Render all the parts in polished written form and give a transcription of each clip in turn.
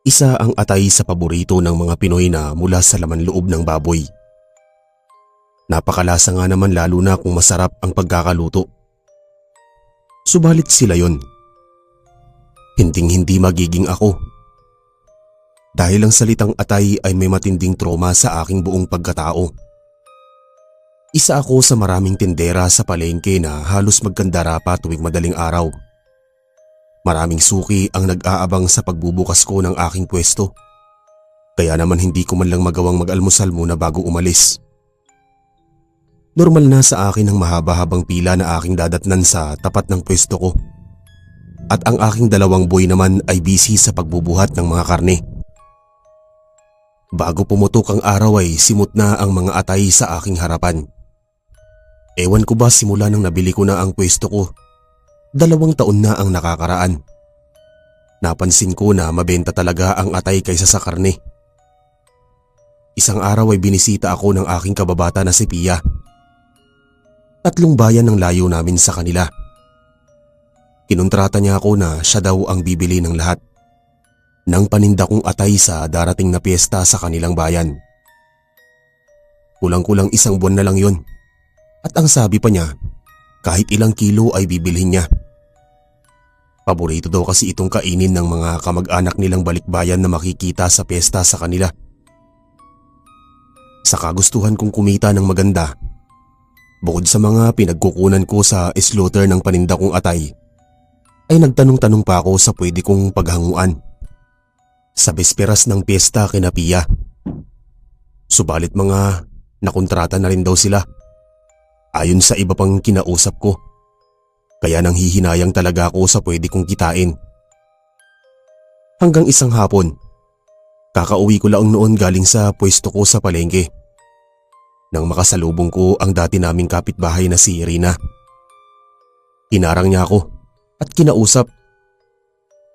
Isa ang atay sa paborito ng mga Pinoy na mula sa laman loob ng baboy. Napakalasa nga naman lalo na kung masarap ang pagkakaluto. Subalit sila yon. Hinding-hindi magiging ako. Dahil ang salitang atay ay may matinding trauma sa aking buong pagkatao. Isa ako sa maraming tindera sa palengke na halos magkandara pa tuwing madaling araw. Maraming suki ang nag-aabang sa pagbubukas ko ng aking pwesto. Kaya naman hindi ko man lang magawang mag-almusal muna bago umalis. Normal na sa akin ang mahaba-habang pila na aking dadatnan sa tapat ng pwesto ko. At ang aking dalawang boy naman ay busy sa pagbubuhat ng mga karne. Bago pumutok ang araw ay simot na ang mga atay sa aking harapan. Ewan ko ba simula nang nabili ko na ang pwesto ko. 2 taon na ang nakakaraan. Napansin ko na mabenta talaga ang atay kaysa sa karne. Isang araw ay binisita ako ng aking kababata na si Pia. 3 bayan ng layo namin sa kanila. Kinontrata niya ako na siya daw ang bibili ng lahat ng paninda kong atay sa darating na piyesta sa kanilang bayan. Kulang-kulang 1 buwan na lang yun. At ang sabi pa niya, kahit ilang kilo ay bibilhin niya. Paborito daw kasi itong kainin ng mga kamag-anak nilang balikbayan na makikita sa piyesta sa kanila. Sa kagustuhan kong kumita ng maganda, bukod sa mga pinagkukunan ko sa slaughter ng paninda kong atay, ay nagtanong-tanong pa ako sa pwede kong paghanguan sa besperas ng piyesta kina Pia. Subalit mga nakontrata na rin daw sila, ayon sa iba pang kinausap ko. Kaya nang hihinayang talaga ako sa pwede kong kitain. Hanggang isang hapon, kakauwi ko lang noon galing sa pwesto ko sa palengke, nang makasalubong ko ang dati naming kapitbahay na si Irina. Hinarang niya ako at kinausap.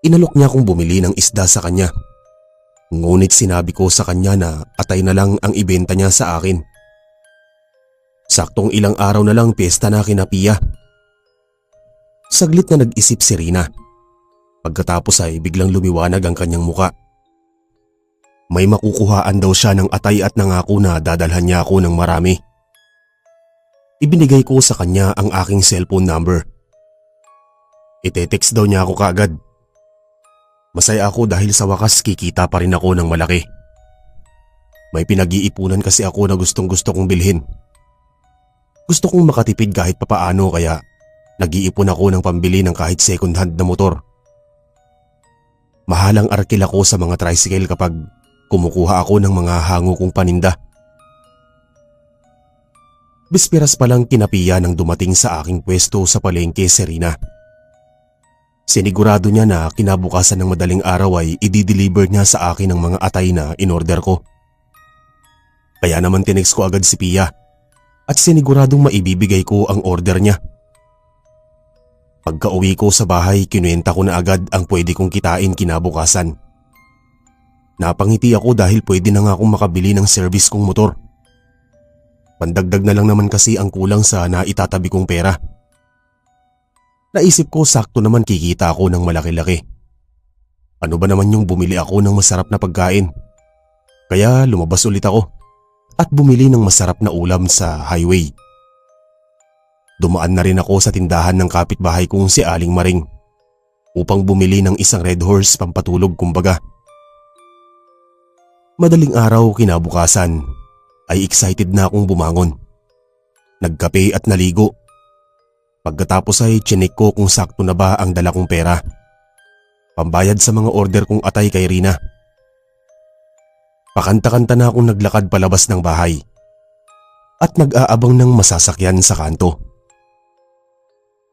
Inalok niya akong bumili ng isda sa kanya. Ngunit sinabi ko sa kanya na atay na lang ang ibenta niya sa akin. Saktong ilang araw na lang piyesta na kina Pia. Saglit na nag-isip si Rina. Pagkatapos ay biglang lumiwanag ang kanyang muka. May makukuhaan daw siya ng atay at nangako na dadalhan niya ako ng marami. Ibinigay ko sa kanya ang aking cellphone number. Ite-text daw niya ako kaagad. Masaya ako dahil sa wakas kikita pa rin ako ng malaki. May pinag-iipunan kasi ako na gustong-gusto kong bilhin. Gusto kong makatipid kahit papaano kaya nag-iipon ako ng pambili ng kahit second hand na motor. Mahalang arkil ako sa mga tricycle kapag kumukuha ako ng mga hango kong paninda. Bisperas pa lang kina Pia nang dumating sa aking pwesto sa palengke si Rina. Sinigurado niya na kinabukasan ng madaling araw ay i-deliver niya sa akin ang mga atay na in-order ko. Kaya naman tinext ko agad si Pia at siniguradong maibibigay ko ang order niya. Pagka-uwi ko sa bahay, kinuwenta ko na agad ang pwede kong kitain kinabukasan. Napangiti ako dahil pwede na nga akong makabili ng service kong motor. Pandagdag na lang naman kasi ang kulang sa naitatabi kong pera. Naisip ko sakto naman kikita ako ng malaki-laki. Ano ba naman yung bumili ako ng masarap na pagkain? Kaya lumabas ulit ako at bumili ng masarap na ulam sa highway. Dumaan na rin ako sa tindahan ng kapitbahay kong si Aling Maring upang bumili ng isang Red Horse pampatulog kumbaga. Madaling araw kinabukasan ay excited na akong bumangon. Nagkape at naligo. Pagkatapos ay chinek ko kung sakto na ba ang dala kong pera. Pambayad sa mga order kong atay kay Rina. Pakanta-kanta na akong naglakad palabas ng bahay at nag-aabang ng masasakyan sa kanto.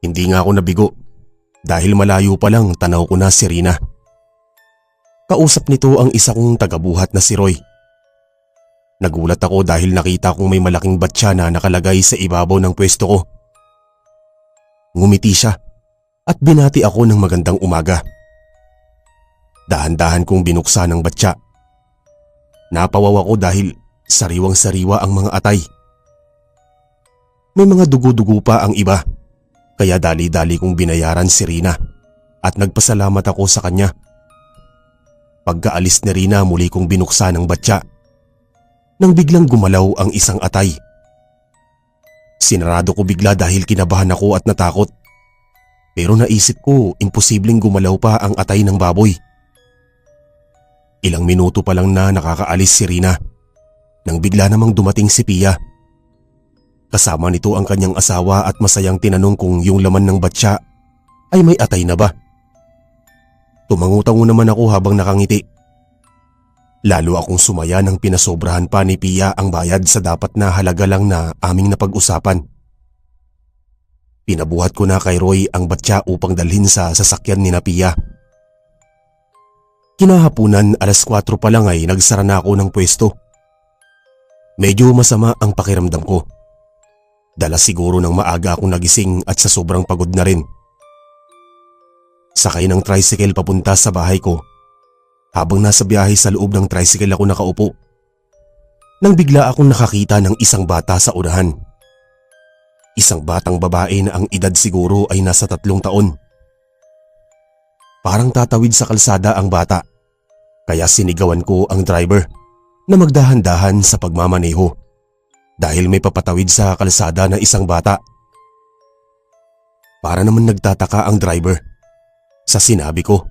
Hindi nga ako nabigo dahil malayo pa lang tanaw ko na si Rina. Kausap nito ang isa kong tagabuhat na si Roy. Nagulat ako dahil nakita kong may malaking batya na nakalagay sa ibabaw ng pwesto ko. Ngumiti siya at binati ako ng magandang umaga. Dahan-dahan kong binuksan ang batya. Napawaw ako dahil sariwang-sariwa ang mga atay. May mga dugo-dugo pa ang iba. Kaya dali-dali kong binayaran si Rina at nagpasalamat ako sa kanya. Pagkaalis ni Rina muli kong binuksan ang batya nang biglang gumalaw ang isang atay. Sinarado ko bigla dahil kinabahan ako at natakot. Pero naisip ko imposibleng gumalaw pa ang atay ng baboy. Ilang minuto pa lang na nakakaalis si Rina nang bigla namang dumating si Pia. Kasama nito ang kanyang asawa at masayang tinanong kung yung laman ng batya ay may atay na ba. Tumangutango naman ako habang nakangiti. Lalo akong sumaya nang pinasobrahan pa ni Pia ang bayad sa dapat na halaga lang na aming napag-usapan. Pinabuhat ko na kay Roy ang batya upang dalhin sa sasakyan ni na Pia. Kinahapunan 4:00 pa lang ay nagsara na ako ng pwesto. Medyo masama ang pakiramdam ko. Dala siguro ng maaga akong nagising at sa sobrang pagod na rin. Sakay ng tricycle papunta sa bahay ko. Habang nasa biyahe sa loob ng tricycle ako nakaupo, nang bigla akong nakakita ng isang bata sa unahan. Isang batang babae na ang edad siguro ay nasa 3 taon. Parang tatawid sa kalsada ang bata, kaya sinigawan ko ang driver na magdahan-dahan sa pagmamaneho dahil may papatawid sa kalsada na isang bata. Para naman nagtataka ang driver sa sinabi ko.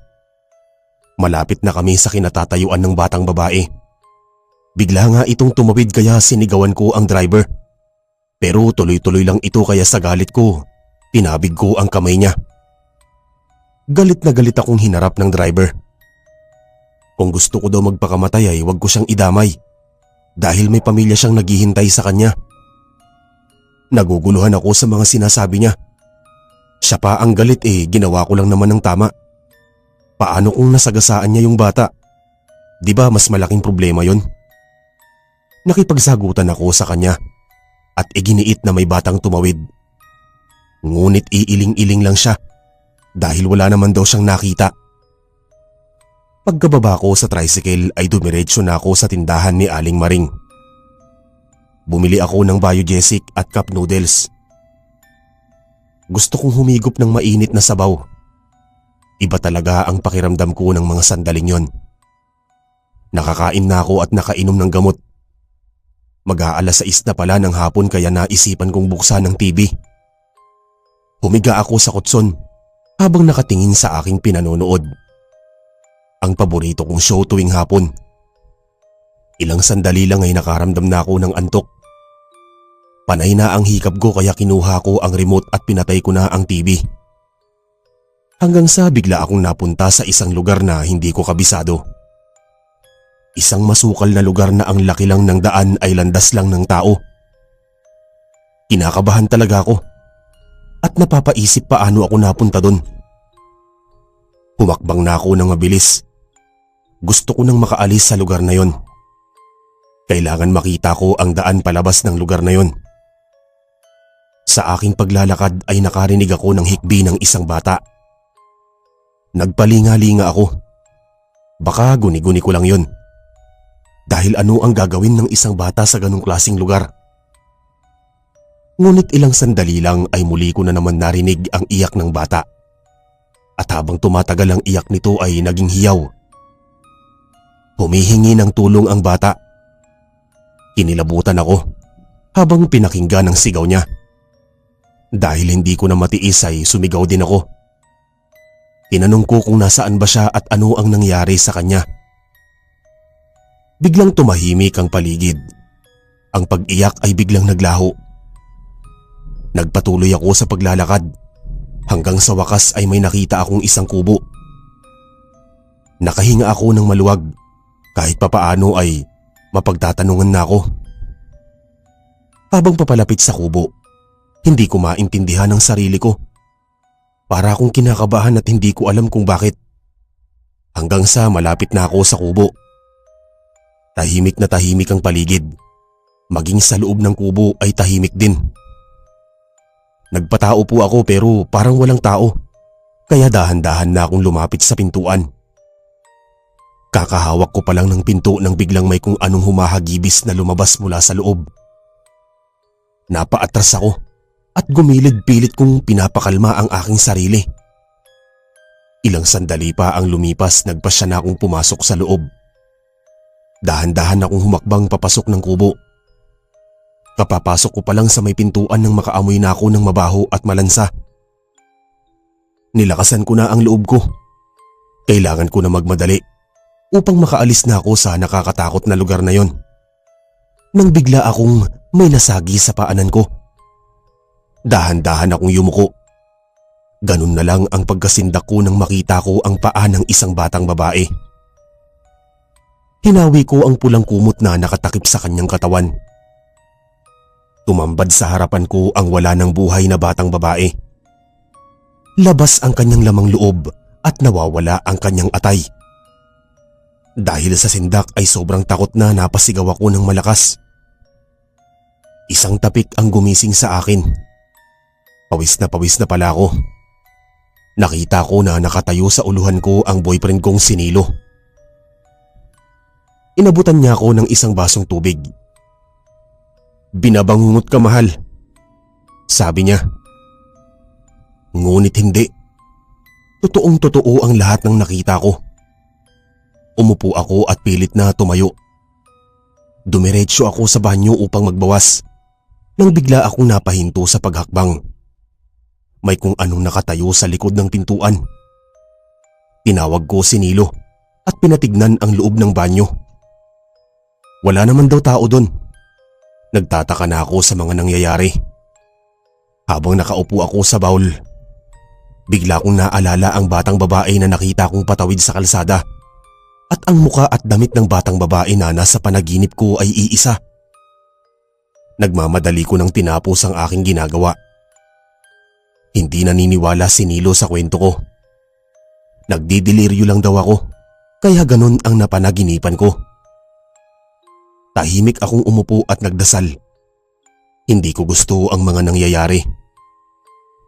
Malapit na kami sa kinatatayuan ng batang babae. Bigla nga itong tumawid kaya sinigawan ko ang driver. Pero tuloy-tuloy lang ito kaya sa galit ko, tinabig ko ang kamay niya. Galit na galit akong hinarap ng driver. Kung gusto ko daw magpakamatay ay wag ko siyang idamay dahil may pamilya siyang naghihintay sa kanya. Naguguluhan ako sa mga sinasabi niya. Siya pa ang galit ginawa ko lang naman ng tama. Paano kung nasagasaan niya yung bata? Di ba mas malaking problema yon? Nakipagsagutan ako sa kanya at iginiit na may batang tumawid. Ngunit iiling-iling lang siya dahil wala naman daw siyang nakita. Pagkababa ko sa tricycle ay dumiretso na ako sa tindahan ni Aling Maring. Bumili ako ng biogesic at cup noodles. Gusto kong humigop ng mainit na sabaw. Iba talaga ang pakiramdam ko ng mga sandaling yon. Nakakain na ako at nakainom ng gamot. Mag-aalas 6 na pala ng hapon kaya naisipan kong buksan ang TV. Humiga ako sa kutson habang nakatingin sa aking pinanonood. Ang paborito kong show tuwing hapon. Ilang sandali lang ay nakaramdam na ako ng antok. Panay na ang hikab ko kaya kinuha ko ang remote at pinatay ko na ang TV. Hanggang sa bigla akong napunta sa isang lugar na hindi ko kabisado. Isang masukal na lugar na ang laki lang ng daan ay landas lang ng tao. Kinakabahan talaga ako at napapaisip paano ako napunta doon. Humakbang na ako ng mabilis. Gusto ko nang makaalis sa lugar na yon. Kailangan makita ko ang daan palabas ng lugar na yon. Sa aking paglalakad ay nakarinig ako ng hikbi ng isang bata. Nagpalinga-linga ako. Baka guni-guni ko lang yon. Dahil ano ang gagawin ng isang bata sa ganong klaseng lugar? Ngunit ilang sandali lang ay muli ko na naman narinig ang iyak ng bata. At habang tumatagal ang iyak nito ay naging hiyaw. Humihingi ng tulong ang bata. Kinilabutan ako habang pinakinggan ang sigaw niya. Dahil hindi ko na matiis ay sumigaw din ako. Tinanong ko kung nasaan ba siya at ano ang nangyari sa kanya. Biglang tumahimik ang paligid. Ang pag-iyak ay biglang naglaho. Nagpatuloy ako sa paglalakad hanggang sa wakas ay may nakita akong isang kubo. Nakahinga ako ng maluwag kahit papaano ay mapagtatanungan na ako. Habang papalapit sa kubo, hindi ko maintindihan ang sarili ko. Para akong kinakabahan at hindi ko alam kung bakit. Hanggang sa malapit na ako sa kubo. Tahimik na tahimik ang paligid. Maging sa loob ng kubo ay tahimik din. Nagpatao po ako pero parang walang tao. Kaya dahan-dahan na akong lumapit sa pintuan. Kakahawak ko pa lang ng pinto nang biglang may kung anong humahagibis na lumabas mula sa loob. Napaatras ako at gumilid pilit kong pinapakalma ang aking sarili. Ilang sandali pa ang lumipas, nagpasya na akong pumasok sa loob. Dahan-dahan akong humakbang papasok ng kubo. Kapapasok ko pa lang sa may pintuan nang makaamoy na ako ng mabaho at malansa. Nilakasan ko na ang loob ko. Kailangan ko na magmadali upang makaalis na ako sa nakakatakot na lugar na yon. Nang bigla akong may nasagi sa paanan ko. Dahan-dahan akong yumuko. Ganun na lang ang pagkasindak ko nang makita ko ang paa ng isang batang babae. Hinawi ko ang pulang kumot na nakatakip sa kanyang katawan. Tumambad sa harapan ko ang wala ng buhay na batang babae. Labas ang kanyang lamang loob at nawawala ang kanyang atay. Dahil sa sindak ay sobrang takot na napasigaw ako ng malakas. Isang tapik ang gumising sa akin. Pawis na pala ako. Nakita ko na nakatayo sa uluhan ko ang boyfriend kong si Nilo. Inabutan niya ako ng isang basong tubig. "Binabangungot ka, mahal," sabi niya. Ngunit hindi. Totoong totoo ang lahat ng nakita ko. Umupo ako at pilit na tumayo. Dumiretso ako sa banyo upang magbawas nang bigla akong napahinto sa paghakbang. May kung anong nakatayo sa likod ng pintuan. Tinawag ko si Nilo at pinatignan ang loob ng banyo. Wala naman daw tao doon. Nagtataka na ako sa mga nangyayari. Habang nakaupo ako sa bawl, bigla kong naalala ang batang babae na nakita kong patawid sa kalsada at ang muka at damit ng batang babae na nasa panaginip ko ay iisa. Nagmamadali ko nang tinapos ang aking ginagawa. Hindi naniniwala si Nilo sa kwento ko. Nagdidiliryo lang daw ako, kaya ganun ang napanaginipan ko. Tahimik akong umupo at nagdasal. Hindi ko gusto ang mga nangyayari.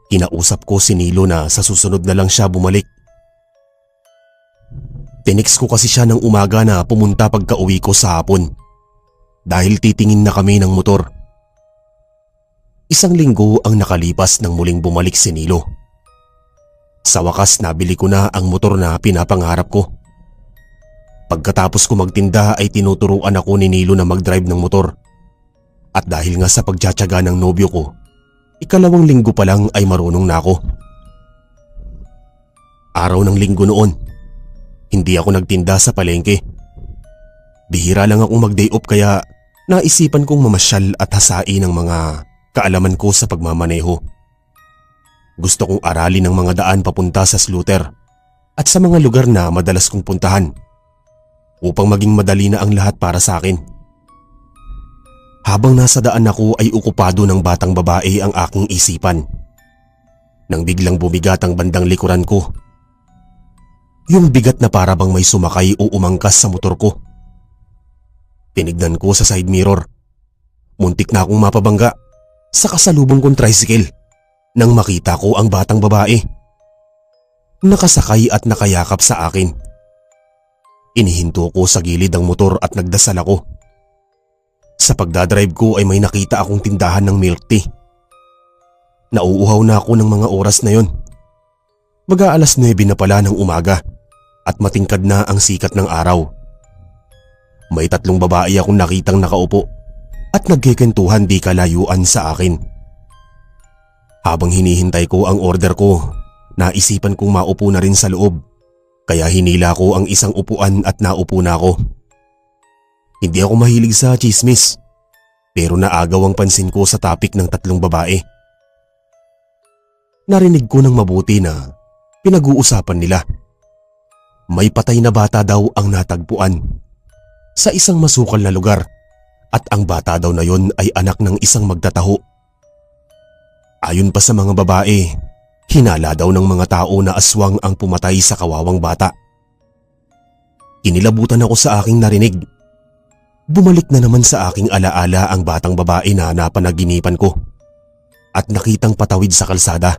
Kinausap ko si Nilo na sa susunod na lang siya bumalik. Tinext ko kasi siya ng umaga na pumunta pagka-uwi ko sa hapon dahil titingin na kami ng motor. Isang linggo ang nakalipas nang muling bumalik si Nilo. Sa wakas nabili ko na ang motor na pinapangarap ko. Pagkatapos ko magtinda ay tinuturuan ako ni Nilo na mag-drive ng motor. At dahil nga sa pagtsatsaga ng nobyo ko, ikalawang linggo pa lang ay marunong na ako. Araw ng linggo noon, hindi ako nagtinda sa palengke. Bihira lang akong mag-day off kaya naisipan kong mamasyal at hasain ang mga kaalaman ko sa pagmamaneho. Gusto kong aralin ang mga daan papunta sa Slaughter at sa mga lugar na madalas kong puntahan upang maging madali na ang lahat para sa akin. Habang nasa daan ako ay okupado ng batang babae ang aking isipan. Nang biglang bumigat ang bandang likuran ko. Yung bigat na para bang may sumakay o umangkas sa motor ko. Tinignan ko sa side mirror. Muntik na akong mapabangga sa kasalubong kong tricycle nang makita ko ang batang babae. Nakasakay at nakayakap sa akin. Inihinto ko sa gilid ang motor at nagdasal ako. Sa pagdadrive ko ay may nakita akong tindahan ng milk tea. Nauuhaw na ako ng mga oras na yon. Mag-aalas 9 na pala ng umaga at matingkad na ang sikat ng araw. May 3 babae akong nakitang nakaupo at nagkikentuhan di kalayuan sa akin. Habang hinihintay ko ang order ko, naisipan kong maupo na rin sa loob, kaya hinila ko ang isang upuan at naupo na ako. Hindi ako mahilig sa chismis, pero naagaw ang pansin ko sa topic ng 3 babae. Narinig ko ng mabuti na pinag-uusapan nila. May patay na bata daw ang natagpuan sa isang masukal na lugar at ang bata daw na yon ay anak ng isang magtataho. Ayon pa sa mga babae, hinala daw ng mga tao na aswang ang pumatay sa kawawang bata. Inilabutan ako sa aking narinig. Bumalik na naman sa aking alaala ang batang babae na napanaginipan ko at nakitang patawid sa kalsada.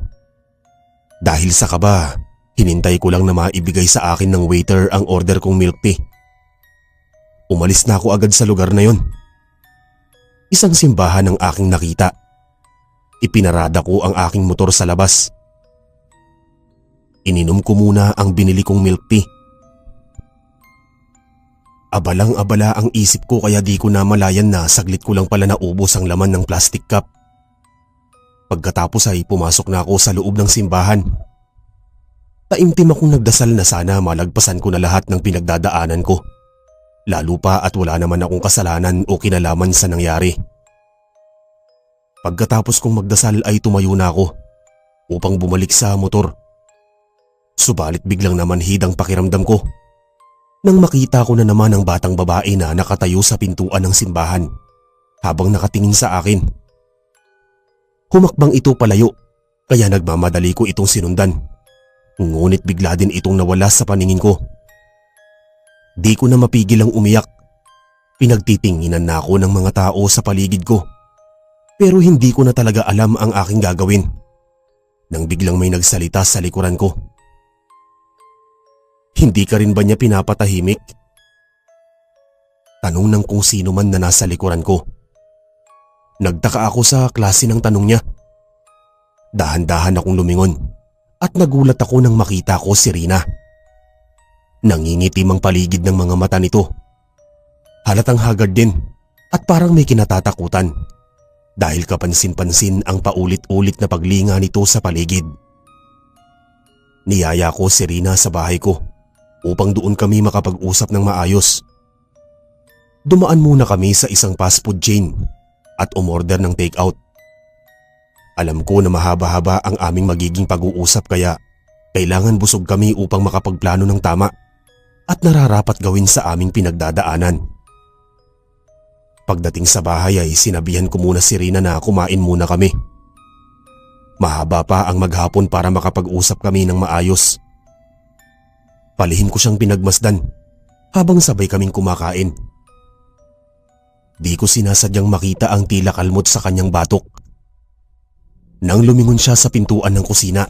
Dahil sa kaba, hinintay ko lang na maibigay sa akin ng waiter ang order kong milk tea. Umalis na ako agad sa lugar na yon. Isang simbahan ang aking nakita. Ipinarada ko ang aking motor sa labas. Ininom ko muna ang binili kong milk tea. Abalang-abala ang isip ko kaya di ko namalayan na saglit ko lang pala naubos ang laman ng plastic cup. Pagkatapos ay pumasok na ako sa loob ng simbahan. Taimtim akong nagdasal na sana malagpasan ko na lahat ng pinagdadaanan ko. Lalo pa at wala naman akong kasalanan o kinalaman sa nangyari. Pagkatapos kong magdasal ay tumayo na ako upang bumalik sa motor. Subalit biglang naman hidang pakiramdam ko nang makita ko na naman ang batang babae na nakatayo sa pintuan ng simbahan habang nakatingin sa akin. Humakbang ito palayo kaya nagmamadali ko itong sinundan. Ngunit bigla din itong nawala sa paningin ko. Di ko na mapigil ang umiyak. Pinagtitinginan na ako ng mga tao sa paligid ko. Pero hindi ko na talaga alam ang aking gagawin nang biglang may nagsalita sa likuran ko. Hindi ka rin ba niya pinapatahimik? Tanong ng kung sino man na nasa likuran ko. Nagtaka ako sa klase ng tanong niya. Dahan-dahan akong lumingon at nagulat ako nang makita ko si Rina. Nangingitim ang paligid ng mga mata nito. Halatang haggard din at parang may kinatatakutan dahil kapansin-pansin ang paulit-ulit na paglinga nito sa paligid. Niyaya ko si Rina sa bahay ko upang doon kami makapag-usap ng maayos. Dumaan muna kami sa isang fast food chain at umorder ng take-out. Alam ko na mahaba-haba ang aming magiging pag-uusap kaya kailangan busog kami upang makapagplano ng tama at nararapat gawin sa aming pinagdadaanan. Pagdating sa bahay ay sinabihan ko muna si Rina na kumain muna kami. Mahaba pa ang maghapon para makapag-usap kami ng maayos. Palihim ko siyang pinagmasdan habang sabay kaming kumakain. Di ko sinasadyang makita ang tila kalmot sa kanyang batok. Nang lumingon siya sa pintuan ng kusina,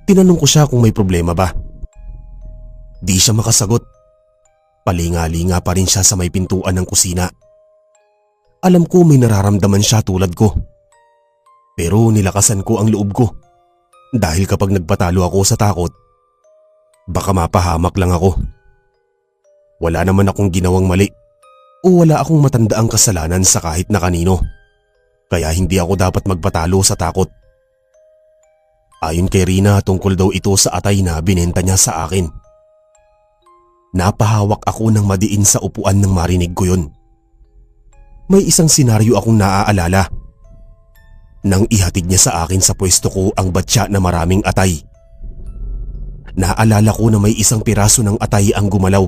tinanong ko siya kung may problema ba. Di siya makasagot. Palinga-linga pa rin siya sa may pintuan ng kusina. Alam ko may nararamdaman siya tulad ko. Pero nilakasan ko ang loob ko dahil kapag nagpatalo ako sa takot, baka mapahamak lang ako. Wala naman akong ginawang mali o wala akong matandaang kasalanan sa kahit na kanino. Kaya hindi ako dapat magpatalo sa takot. Ayon kay Rina, tungkol daw ito sa atay na binenta niya sa akin. Napahawak ako ng madiin sa upuan nang marinig ko yun. May isang senaryo akong naaalala. Nang ihatid niya sa akin sa pwesto ko ang batya na maraming atay. Naalala ko na may isang piraso ng atay ang gumalaw.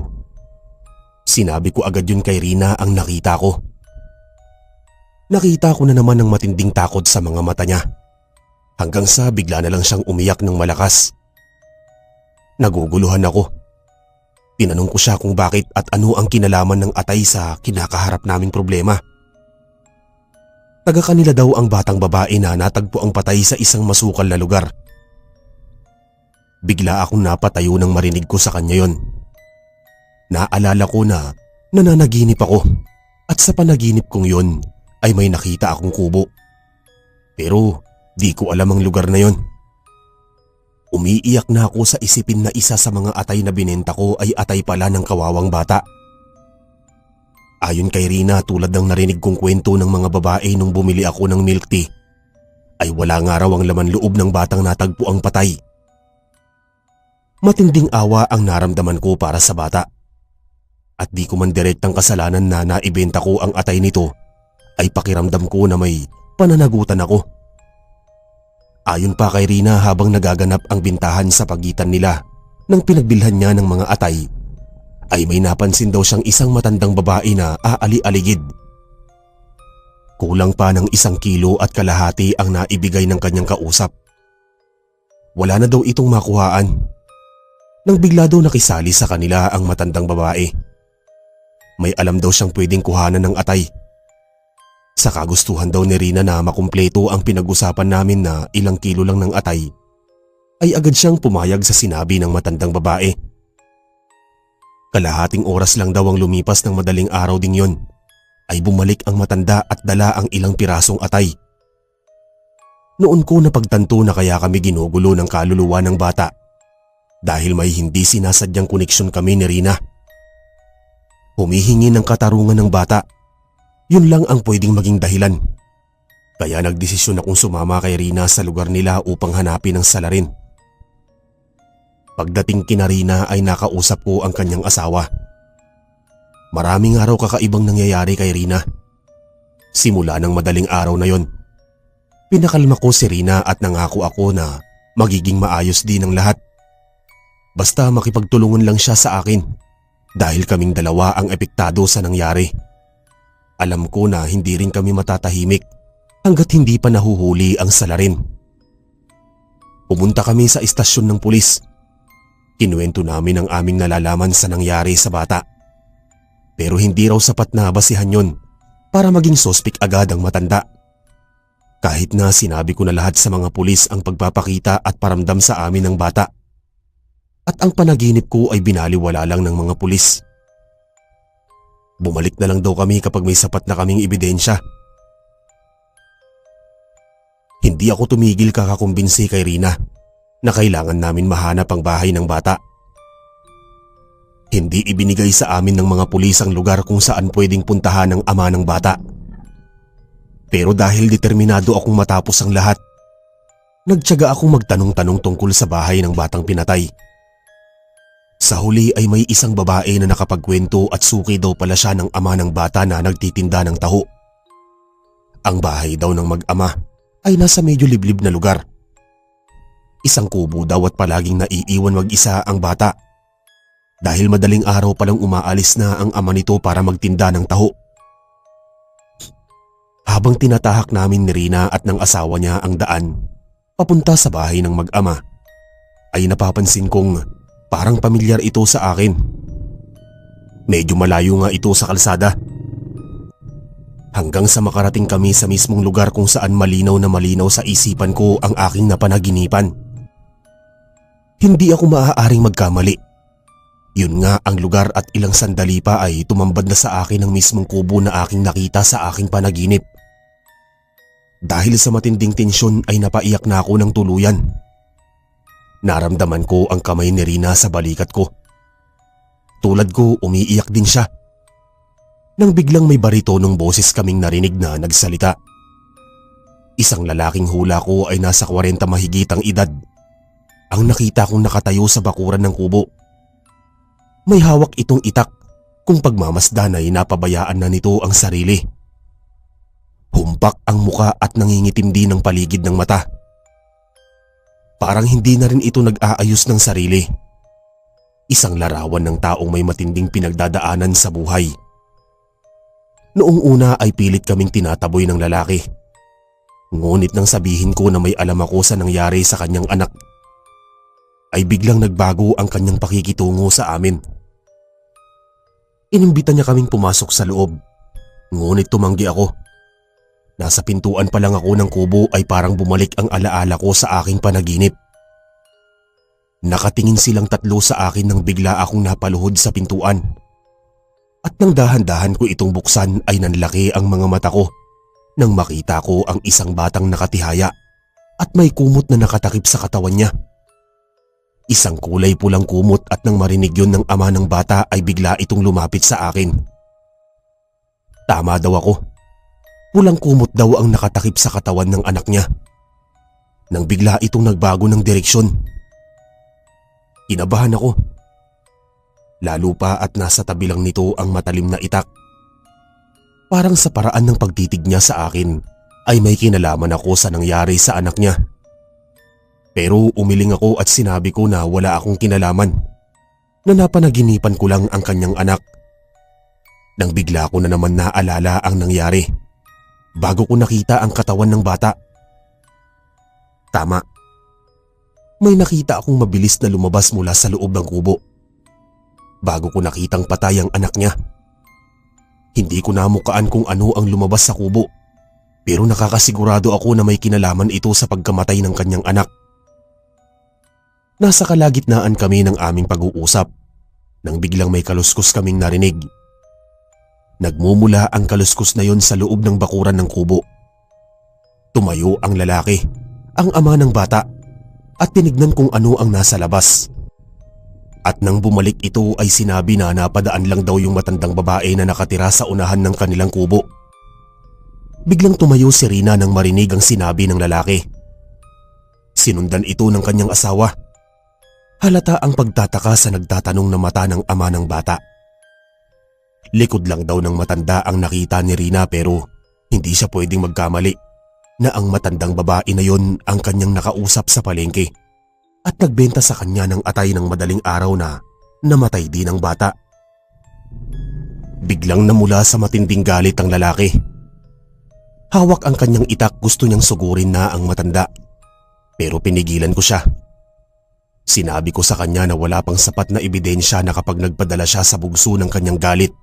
Sinabi ko agad yun kay Rina ang nakita ko. Nakita ko na naman ang matinding takot sa mga mata niya. Hanggang sa bigla na lang siyang umiyak ng malakas. Naguguluhan ako. Tinanong ko siya kung bakit at ano ang kinalaman ng atay sa kinakaharap naming problema. Taga kanila daw ang batang babae na natagpo ang patay sa isang masukal na lugar. Bigla akong napatayo nang marinig ko sa kanya yon. Naalala ko na nananaginip ako at sa panaginip kong yon ay may nakita akong kubo. Pero di ko alam ang lugar na yon. Umiiyak na ako sa isipin na isa sa mga atay na binenta ko ay atay pala ng kawawang bata. Ayon kay Rina, tulad ng narinig kong kwento ng mga babae nung bumili ako ng milk tea, ay wala nga raw ang laman loob ng batang natagpo ang patay. Matinding awa ang naramdaman ko para sa bata. At di ko man direktang kasalanan na naibenta ko ang atay nito, ay pakiramdam ko na may pananagutan ako. Ayon pa kay Rina, habang nagaganap ang bintahan sa pagitan nila nang pinagbilhan niya ng mga atay, ay may napansin daw siyang isang matandang babae na aali-aligid. Kulang pa ng 1 kilo at kalahati ang naibigay ng kanyang kausap. Wala na daw itong makuhaan. Nang bigla daw nakisali sa kanila ang matandang babae. May alam daw siyang pwedeng kuhanan ng atay. Sa kagustuhan daw ni Rina na makumpleto ang pinag-usapan namin na 1 kilo lang ng atay, ay agad siyang pumayag sa sinabi ng matandang babae. Kalahating oras lang daw ang lumipas ng madaling araw ding yon, ay bumalik ang matanda at dala ang ilang pirasong atay. Noon ko napagtanto na kaya kami ginugulo ng kaluluwa ng bata dahil may hindi sinasadyang koneksyon kami ni Rina. Humihingi ng katarungan ng bata. Yun lang ang pwedeng maging dahilan. Kaya nagdesisyon akong sumama kay Rina sa lugar nila upang hanapin ang salarin. Pagdating kina Rina ay nakausap ko ang kanyang asawa. Maraming araw kakaibang nangyayari kay Rina. Simula ng madaling araw na yon, pinakalma ko si Rina at nangako ako na magiging maayos din ang lahat. Basta makipagtulungan lang siya sa akin dahil kaming dalawa ang epektado sa nangyari. Alam ko na hindi rin kami matatahimik hanggat hindi pa nahuhuli ang salarin. Pumunta kami sa istasyon ng pulis. Kinuwento namin ang aming nalalaman sa nangyari sa bata. Pero hindi raw sapat na basihan yon para maging sospek agad ang matanda. Kahit na sinabi ko na lahat sa mga pulis ang pagpapakita at paramdam sa amin ng bata. At ang panaginip ko ay binaliwala lang ng mga pulis. Bumalik na lang daw kami kapag may sapat na kaming ebidensya. Hindi ako tumigil kakakumbinsi kay Rina na kailangan namin mahanap ang bahay ng bata. Hindi ibinigay sa amin ng mga pulis ang lugar kung saan pwedeng puntahan ng ama ng bata. Pero dahil determinado akong matapos ang lahat, nagtiyaga akong magtanong-tanong tungkol sa bahay ng batang pinatay. Sa huli ay may isang babae na nakapagkwento at suki daw pala siya ng ama ng bata na nagtitinda ng taho. Ang bahay daw ng mag-ama ay nasa medyo liblib na lugar. Isang kubo daw at palaging naiiwan mag-isa ang bata. Dahil madaling araw palang umaalis na ang ama nito para magtinda ng taho. Habang tinatahak namin ni Rina at ng asawa niya ang daan papunta sa bahay ng mag-ama, ay napapansin kong parang pamilyar ito sa akin. Medyo malayo nga ito sa kalsada. Hanggang sa makarating kami sa mismong lugar kung saan malinaw na malinaw sa isipan ko ang aking napanaginipan. Hindi ako maaaring magkamali. Yun nga ang lugar at ilang sandali pa ay tumambad na sa akin ang mismong kubo na aking nakita sa aking panaginip. Dahil sa matinding tensyon ay napaiyak na ako ng tuluyan. Naramdaman ko ang kamay ni Rina sa balikat ko. Tulad ko, umiiyak din siya. Nang biglang may baritonong boses kaming narinig na nagsalita. Isang lalaking hula ko ay nasa 40 mahigit ang edad. Ang nakita kong nakatayo sa bakuran ng kubo. May hawak itong itak kung pagmamasdan ay napabayaan na nito ang sarili. Humpak ang muka at nangingitim din ang paligid ng mata. Parang hindi na rin ito nag-aayos ng sarili. Isang larawan ng taong may matinding pinagdadaanan sa buhay. Noong una ay pilit kaming tinataboy ng lalaki. Ngunit nang sabihin ko na may alam ako sa nangyari sa kanyang anak, ay biglang nagbago ang kanyang pakikitungo sa amin. Inimbita niya kaming pumasok sa loob, ngunit tumanggi ako. Nasa pintuan pa lang ako ng kubo ay parang bumalik ang alaala ko sa aking panaginip. Nakatingin silang tatlo sa akin nang bigla akong napaluhod sa pintuan. At nang dahan-dahan ko itong buksan ay nanlaki ang mga mata ko nang makita ko ang isang batang nakatihaya at may kumot na nakatakip sa katawan niya. Isang kulay pulang kumot at nang marinig yun ng ama ng bata ay bigla itong lumapit sa akin. Tama daw ako. Pulang kumot daw ang nakatakip sa katawan ng anak niya. Nang bigla itong nagbago ng direksyon. Kinabahan ako. Lalo pa at nasa tabi lang nito ang matalim na itak. Parang sa paraan ng pagtitig niya sa akin ay may kinalaman ako sa nangyari sa anak niya. Pero umiling ako at sinabi ko na wala akong kinalaman, na napanaginipan ko lang ang kanyang anak. Nang bigla ko na naman naalala ang nangyari, bago ko nakita ang katawan ng bata. Tama. May nakita akong mabilis na lumabas mula sa loob ng kubo. Bago ko nakitang patay ang anak niya. Hindi ko namukaan kung ano ang lumabas sa kubo, pero nakakasigurado ako na may kinalaman ito sa pagkamatay ng kanyang anak. Nasa kalagitnaan kami ng aming pag-uusap nang biglang may kaluskos kaming narinig. Nagmumula ang kaluskos na yon sa loob ng bakuran ng kubo. Tumayo ang lalaki, ang ama ng bata, at tinignan kung ano ang nasa labas. At nang bumalik ito ay sinabi na napadaan lang daw yung matandang babae na nakatira sa unahan ng kanilang kubo. Biglang tumayo si Rina nang marinig ang sinabi ng lalaki. Sinundan ito ng kanyang asawa. Halata ang pagtataka sa nagtatanong na mata ng ama ng bata. Likod lang daw ng matanda ang nakita ni Rina pero hindi siya pwedeng magkamali na ang matandang babae na yon ang kanyang nakausap sa palengke at nagbenta sa kanya ng atay ng madaling araw na namatay din ang bata. Biglang namula sa matinding galit ang lalaki. Hawak ang kanyang itak, gusto niyang sugurin na ang matanda. Pero pinigilan ko siya. Sinabi ko sa kanya na wala pang sapat na ebidensya na kapag nagpadala siya sa bugso ng kanyang galit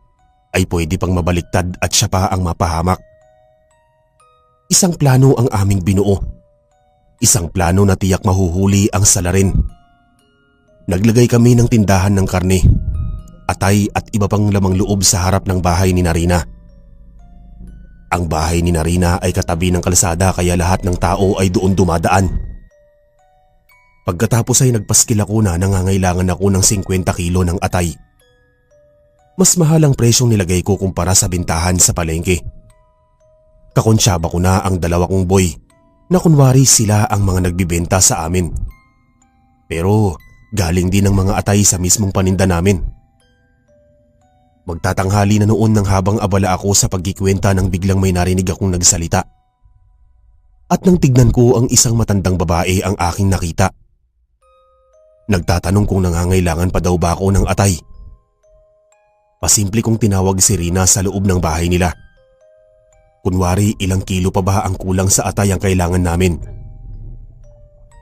ay pwede pang mabaliktad at siya pa ang mapahamak. Isang plano ang aming binuo. Isang plano na tiyak mahuhuli ang salarin. Naglagay kami ng tindahan ng karne, atay at iba pang lamang loob sa harap ng bahay ni Narina. Ang bahay ni Narina ay katabi ng kalsada kaya lahat ng tao ay doon dumadaan. Pagkatapos ay nagpaskil ako na nangangailangan ako ng 50 kilo ng atay. Mas mahal ang presyong nilagay ko kumpara sa bintahan sa palengke. Kakonsyaba ko na ang dalawa kong boy na kunwari sila ang mga nagbibenta sa amin. Pero galing din ang mga atay sa mismong paninda namin. Magtatanghali na noon nang habang abala ako sa pagkikwenta nang biglang may narinig akong nagsalita. At nang tignan ko ang isang matandang babae ang aking nakita. Nagtatanong kung nangangailangan pa daw ba ako ng atay. Pasimple kong tinawag si Rina sa loob ng bahay nila. Kunwari ilang kilo pa ba ang kulang sa atay ang kailangan namin.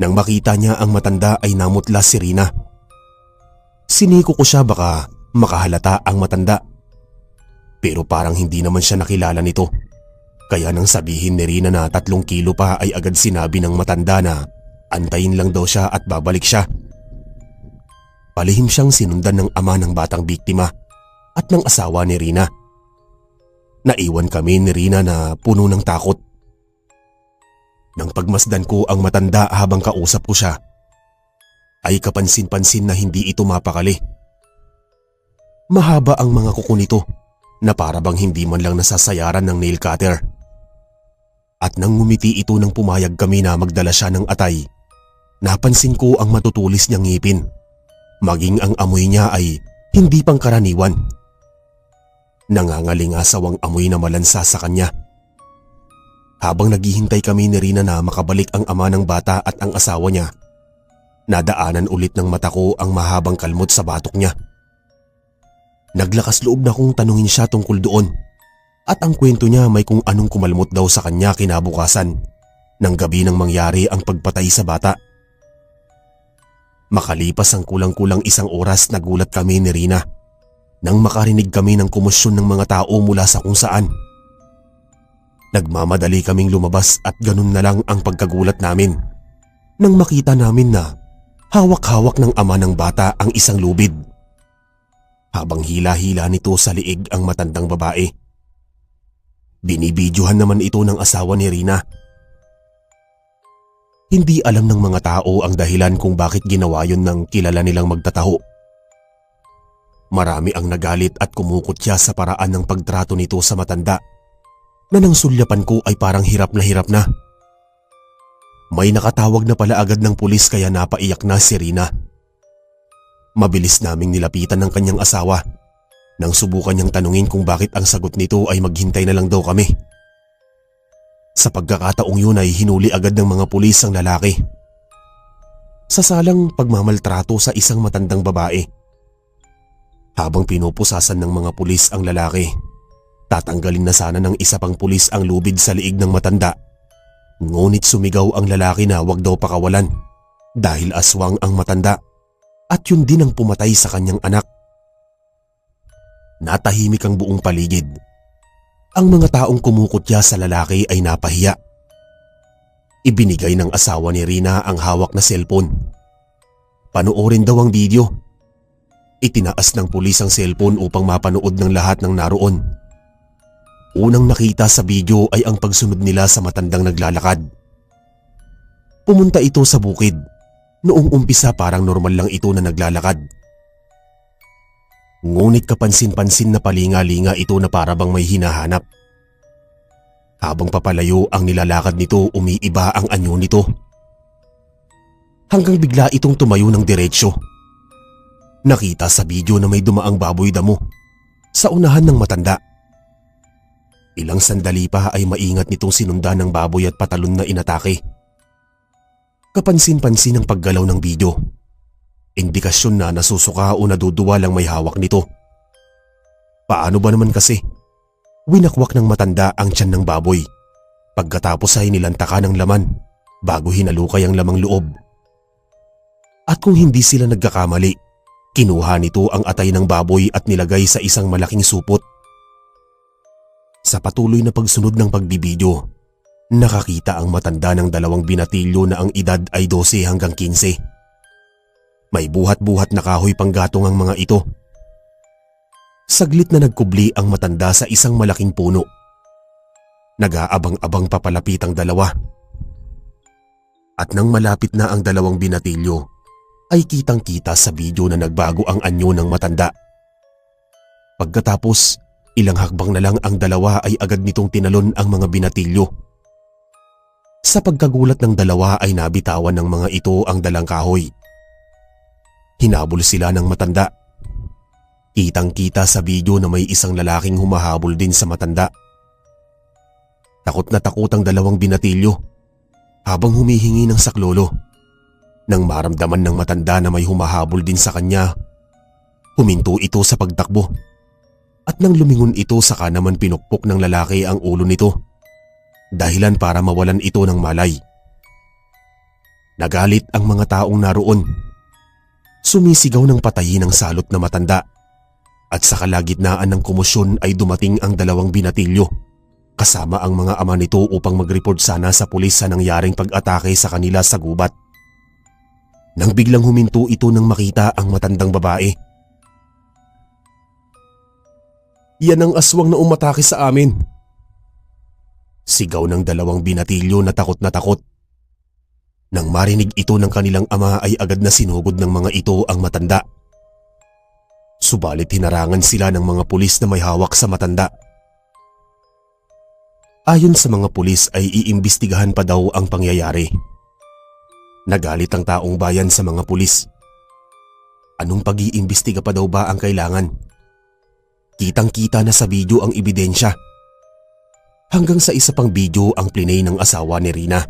Nang makita niya ang matanda ay namutla si Rina. Siniko ko siya baka makahalata ang matanda. Pero parang hindi naman siya nakilala nito. Kaya nang sabihin ni Rina na 3 kilo pa ay agad sinabi ng matanda na antayin lang daw siya at babalik siya. Palihim siyang sinundan ng ama ng batang biktima at ng asawa ni Rina. Naiwan kami ni Rina na puno ng takot. Nang pagmasdan ko ang matanda habang kausap ko siya, ay kapansin-pansin na hindi ito mapakali. Mahaba ang mga kuko nito na para bang hindi man lang nasasayaran ng nail cutter. At nang ngumiti ito nang pumayag kami na magdala siya ng atay, napansin ko ang matutulis niyang ngipin. Maging ang amoy niya ay hindi pangkaraniwan. Nangangalingasaw ang amoy na malansa sa kanya. Habang naghihintay kami ni Rina na makabalik ang ama ng bata at ang asawa niya, nadaanan ulit ng mata ko ang mahabang kalmot sa batok niya. Naglakas loob na kong tanungin siya tungkol doon at ang kwento niya may kung anong kumalmot daw sa kanya kinabukasan ng gabi nang mangyari ang pagpatay sa bata. Makalipas ang kulang-kulang 1 oras nagulat kami ni Rina nang makarinig kami ng komosyon ng mga tao mula sa kung saan. Nagmamadali kaming lumabas at ganun na lang ang pagkagulat namin nang makita namin na hawak-hawak ng ama ng bata ang isang lubid. Habang hila-hila nito sa liig ang matandang babae. Binibidyohan naman ito ng asawa ni Rina. Hindi alam ng mga tao ang dahilan kung bakit ginawa yun ng kilala nilang magtataho. Marami ang nagalit at kumukutya sa paraan ng pagtrato nito sa matanda na nang sulyapan ko ay parang hirap na. May nakatawag na pala agad ng pulis kaya napaiyak na si Rina. Mabilis naming nilapitan ng kanyang asawa nang subukan niyang tanungin kung bakit ang sagot nito ay maghintay na lang daw kami. Sa pagkakataong yun ay hinuli agad ng mga pulis ang lalaki. Sa salang pagmamaltrato sa isang matandang babae. Habang pinupusasan ng mga pulis ang lalaki, tatanggalin na sana ng isa pang pulis ang lubid sa liig ng matanda. Ngunit sumigaw ang lalaki na wag daw pakawalan dahil aswang ang matanda at yun din ang pumatay sa kanyang anak. Natahimik ang buong paligid. Ang mga taong kumukutya sa lalaki ay napahiya. Ibinigay ng asawa ni Rina ang hawak na cellphone. Panoorin daw ang video. Itinaas ng pulis ang cellphone upang mapanood ng lahat ng naroon. Unang nakita sa video ay ang pagsunod nila sa matandang naglalakad. Pumunta ito sa bukid. Noong umpisa parang normal lang ito na naglalakad. Ngunit kapansin-pansin na palinga-linga ito na para bang may hinahanap. Habang papalayo ang nilalakad nito, umiiba ang anyo nito. Hanggang bigla itong tumayo ng diretsyo. Nakita sa video na may dumaang baboy damo sa unahan ng matanda. Ilang sandali pa ay maingat nitong sinundan ng baboy at patalon na inatake. Kapansin-pansin ang paggalaw ng video. Indikasyon na nasusuka o naduduwa lang may hawak nito. Paano ba naman kasi? Winakwak ng matanda ang tiyan ng baboy. Pagkatapos ay nilantaka ng laman bago hinalukay ang lamang loob. At kung hindi sila nagkakamali, kinuha nito ang atay ng baboy at nilagay sa isang malaking supot. Sa patuloy na pagsunod ng pagbibidyo, nakakita ang matanda ng dalawang binatilyo na ang edad ay 12 hanggang 15. May buhat-buhat na kahoy panggatong ang mga ito. Saglit na nagkubli ang matanda sa isang malaking puno. Nag-aabang-abang papalapit ang dalawa. At nang malapit na ang dalawang binatilyo, ay kitang-kita sa video na nagbago ang anyo ng matanda. Pagkatapos, ilang hakbang na lang ang dalawa ay agad nitong tinalon ang mga binatilyo. Sa pagkagulat ng dalawa ay nabitawan ng mga ito ang dalang kahoy. Hinabol sila ng matanda. Kitang-kita sa video na may isang lalaking humahabol din sa matanda. Takot na takot ang dalawang binatilyo habang humihingi ng saklolo. Nang maramdaman ng matanda na may humahabol din sa kanya, huminto ito sa pagtakbo. At nang lumingon ito saka naman pinukpok ng lalaki ang ulo nito. Dahilan para mawalan ito ng malay. Nagalit ang mga taong naroon. Sumisigaw ng patayin ang salot na matanda. At sa kalagitnaan ng komosyon ay dumating ang dalawang binatilyo kasama ang mga ama nito upang mag-report sana sa pulis sa nangyaring pag-atake sa kanila sa gubat. Nang biglang huminto ito nang makita ang matandang babae. "Yan ang aswang na umatake sa amin." Sigaw ng dalawang binatilyo na takot na takot. Nang marinig ito ng kanilang ama ay agad na sinugod ng mga ito ang matanda. Subalit hinarangan sila ng mga pulis na may hawak sa matanda. Ayon sa mga pulis ay iimbestigahan pa daw ang pangyayari. Nagalit ang taong bayan sa mga pulis. Anong pag-iimbestiga pa daw ba ang kailangan? Kitang-kita na sa video ang ebidensya. Hanggang sa isa pang video ang plinay ng asawa ni Rina.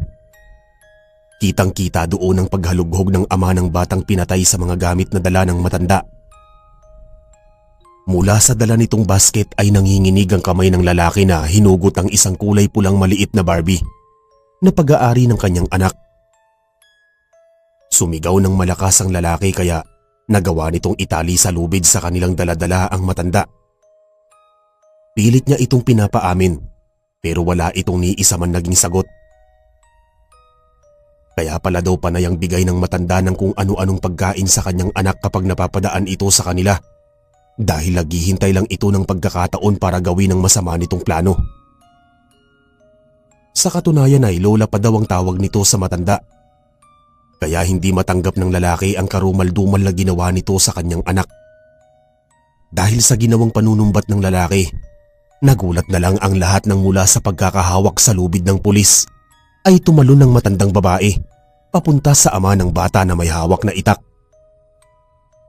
Kitang-kita doon ang paghalughog ng ama ng batang pinatay sa mga gamit na dala ng matanda. Mula sa dala nitong basket ay nanginginig ang kamay ng lalaki na hinugot ang isang kulay pulang maliit na Barbie na pag-aari ng kanyang anak. Sumigaw ng malakas ang lalaki kaya nagawa nitong itali sa lubid sa kanilang daladala ang matanda. Pilit niya itong pinapaamin pero wala itong ni isa man naging sagot. Kaya pala daw panay ang bigay ng matanda ng kung ano-anong pagkain sa kanyang anak kapag napapadaan ito sa kanila. Dahil naghihintay lang ito ng pagkakataon para gawin ang masama nitong plano. Sa katunayan ay lola pa daw ang tawag nito sa matanda. Kaya hindi matanggap ng lalaki ang karumal-dumal na ginawa nito sa kanyang anak. Dahil sa ginawang panunumbat ng lalaki, nagulat na lang ang lahat ng mula sa pagkakahawak sa lubid ng pulis ay tumalon ng matandang babae papunta sa ama ng bata na may hawak na itak.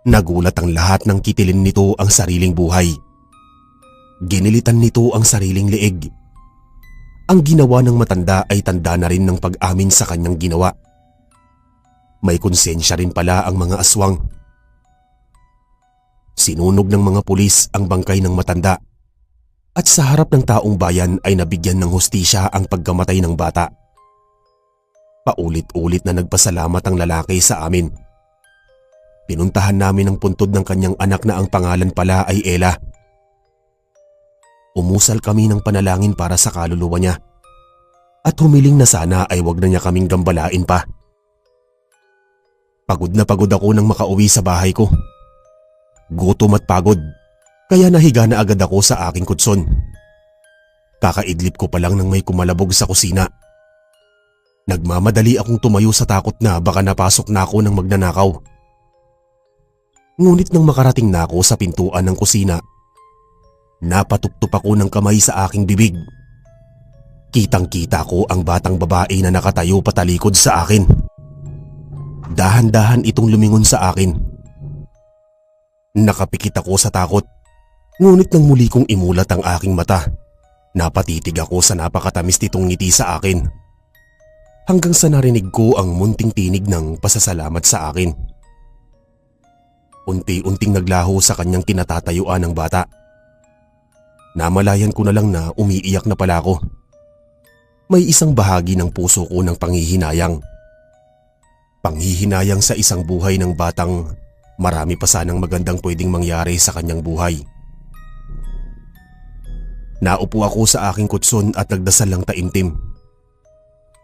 Nagulat ang lahat nang kitilin nito ang sariling buhay. Ginilitan nito ang sariling leeg. Ang ginawa ng matanda ay tanda na rin ng pag-amin sa kanyang ginawa. May konsensya rin pala ang mga aswang. Sinunog ng mga pulis ang bangkay ng matanda at sa harap ng taong bayan ay nabigyan ng hustisya ang pagkamatay ng bata. Paulit-ulit na nagpasalamat ang lalaki sa amin. Pinuntahan namin ang puntod ng kanyang anak na ang pangalan pala ay Ella. Umusal kami ng panalangin para sa kaluluwa niya at humiling na sana ay wag na niya kaming gambalain pa. Pagod na pagod ako nang makauwi sa bahay ko. Gutom at pagod, kaya nahiga na agad ako sa aking kutson. Kakaidlip ko pa lang nang may kumalabog sa kusina. Nagmamadali akong tumayo sa takot na baka napasok na ako ng magnanakaw. Ngunit nang makarating na ako sa pintuan ng kusina, napatuptop ako ng kamay sa aking bibig. Kitang-kita ko ang batang babae na nakatayo patalikod sa akin. Dahan-dahan itong lumingon sa akin. Nakapikit ako sa takot, ngunit nang muli kong imulat ang aking mata, napatitig ako sa napakatamis nitong ngiti sa akin. Hanggang sa narinig ko ang munting tinig ng pasasalamat sa akin. Unti-unting naglaho sa kanyang kinatatayuan ng bata. Namalayan ko na lang na umiiyak na pala ako. May isang bahagi ng puso ko ng panghihinayang. Panghihinayang sa isang buhay ng batang marami pa sanang magandang pwedeng mangyari sa kanyang buhay. Naupo ako sa aking kutson at nagdasal lang taimtim.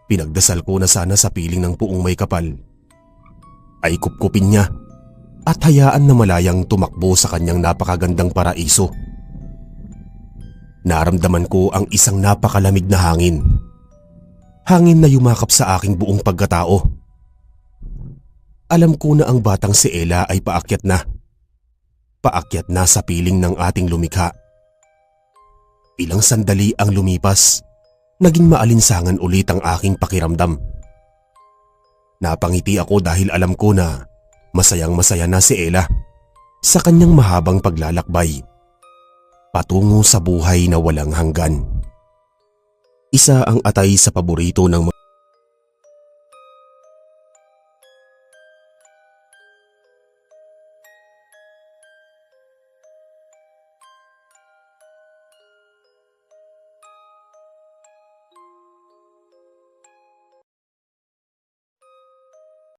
Pinagdasal ko na sana sa piling ng puong may kapal ay kupkupin niya at hayaan na malayang tumakbo sa kanyang napakagandang paraiso. Naramdaman ko ang isang napakalamig na hangin. Hangin na yumakap sa aking buong pagkatao. Alam ko na ang batang si Ella ay paakyat na. Paakyat na sa piling ng ating lumikha. Ilang sandali ang lumipas, naging maalinsangan ulit ang aking pakiramdam. Napangiti ako dahil alam ko na masayang-masaya na si Ella sa kanyang mahabang paglalakbay patungo sa buhay na walang hanggan. Isa ang atay sa paborito ng